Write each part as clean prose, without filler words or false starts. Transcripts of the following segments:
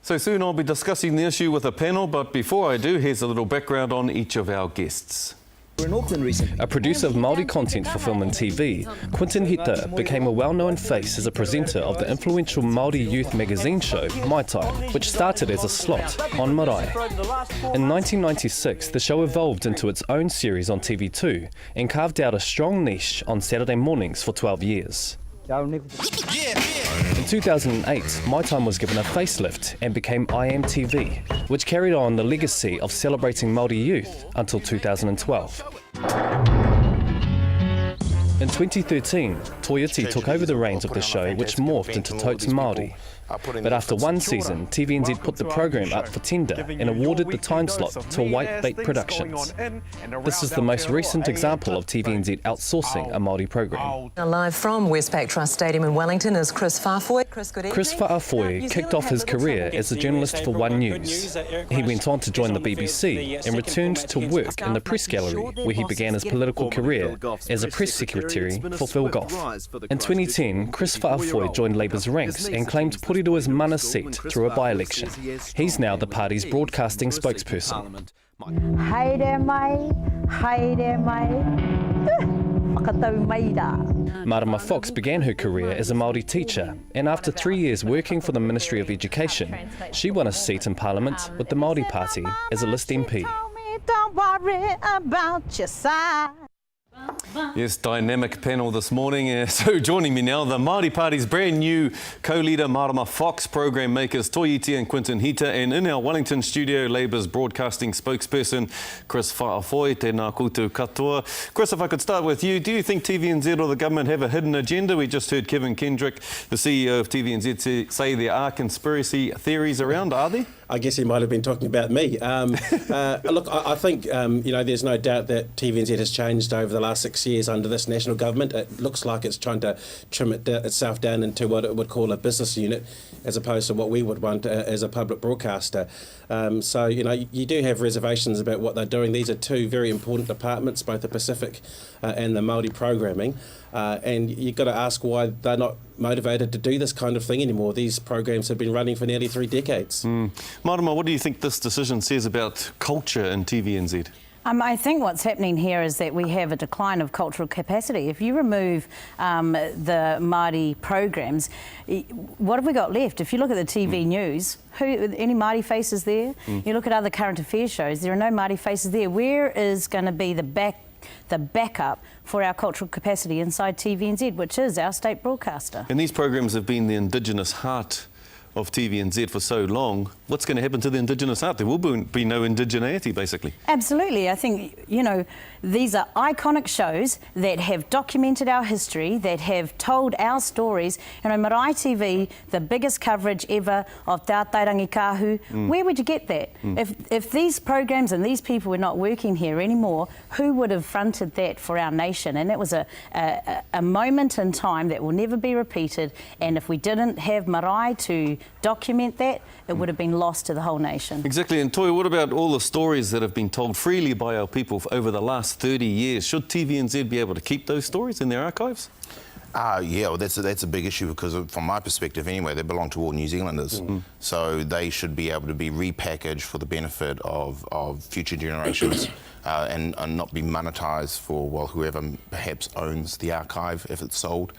So soon I'll be discussing the issue with a panel, but before I do, here's a little background on each of our guests. A producer of Māori content for film and TV, Quinton Hita became a well-known face as a presenter of the influential Māori youth magazine show, Mai Tai, which started as a slot on Marae. In 1996, the show evolved into its own series on TV2 and carved out a strong niche on Saturday mornings for 12 years. In 2008, My Time was given a facelift and became I Am TV, which carried on the legacy of celebrating Māori youth until 2012. In 2013, Toi Iti took over the reins of the show, which morphed into Totes Māori. But after one season, TVNZ put the program up for tender and awarded the time slot to Whitebait Productions. This is the most recent example of TVNZ outsourcing a Māori program. Live from Westpac Trust Stadium in Wellington is Kris Faafoi. Kris, good evening. Kris Faafoi kicked off his career as a journalist for One News. He went on to join the BBC and returned to work in the press gallery, where he began his political career as a press secretary for Phil Goff. In 2010, Kris Faafoi joined Labour's ranks and claimed Poriroa's mana seat through a by-election. He's now the party's broadcasting spokesperson. Haere mai, haere mai. Whakatau maira. Marama Fox began her career as a Māori teacher, and after 3 years working for the Ministry of Education, she won a seat in Parliament with the Māori Party as a list MP. Don't worry about your side. Yes, dynamic panel this morning. So joining me now, the Māori Party's brand new co-leader, Marama Fox, program makers Toi Iti and Quinton Hita, and in our Wellington studio, Labour's broadcasting spokesperson, Kris Faafoi. Tēnā koutou katoa. Kris, if I could start with you, do you think TVNZ or the government have a hidden agenda? We just heard Kevin Kendrick, the CEO of TVNZ, say there are conspiracy theories around. Are there? I guess he might have been talking about me. Look, I think there's no doubt that TVNZ has changed over the last 6 years under this national government. It looks like it's trying to trim itself down into what it would call a business unit, as opposed to what we would want as a public broadcaster. So you do have reservations about what they're doing. These are two very important departments, both the Pacific and the Māori programming. And you've got to ask why they're not motivated to do this kind of thing anymore. These programs have been running for nearly 3 decades. Marama, what do you think this decision says about culture in TVNZ? I think what's happening here is that we have a decline of cultural capacity. If you remove the Māori programs, what have we got left? If you look at the TV news, any Māori faces there? You look at other current affairs shows, there are no Māori faces there. Where is going to be the backup for our cultural capacity inside TVNZ, which is our state broadcaster? And these programs have been the indigenous heart of TVNZ for so long. What's going to happen to the indigenous heart? There will be no indigeneity, basically. Absolutely. I think, these are iconic shows that have documented our history, that have told our stories. Marae TV, the biggest coverage ever of Te Atairangi Kahu, where would you get that? If these programs and these people were not working here anymore, who would have fronted that for our nation? And it was a moment in time that will never be repeated, and if we didn't have Marae to document that, it would have been lost to the whole nation. Exactly. And Toi, what about all the stories that have been told freely by our people over the last 30 years? Should TVNZ be able to keep those stories in their archives? Yeah, well, that's a big issue because from my perspective anyway, they belong to all New Zealanders. So they should be able to be repackaged for the benefit of future generations and not be monetised for, whoever perhaps owns the archive if it's sold.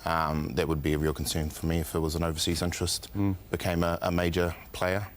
That would be a real concern for me if it was an overseas interest, became a major player.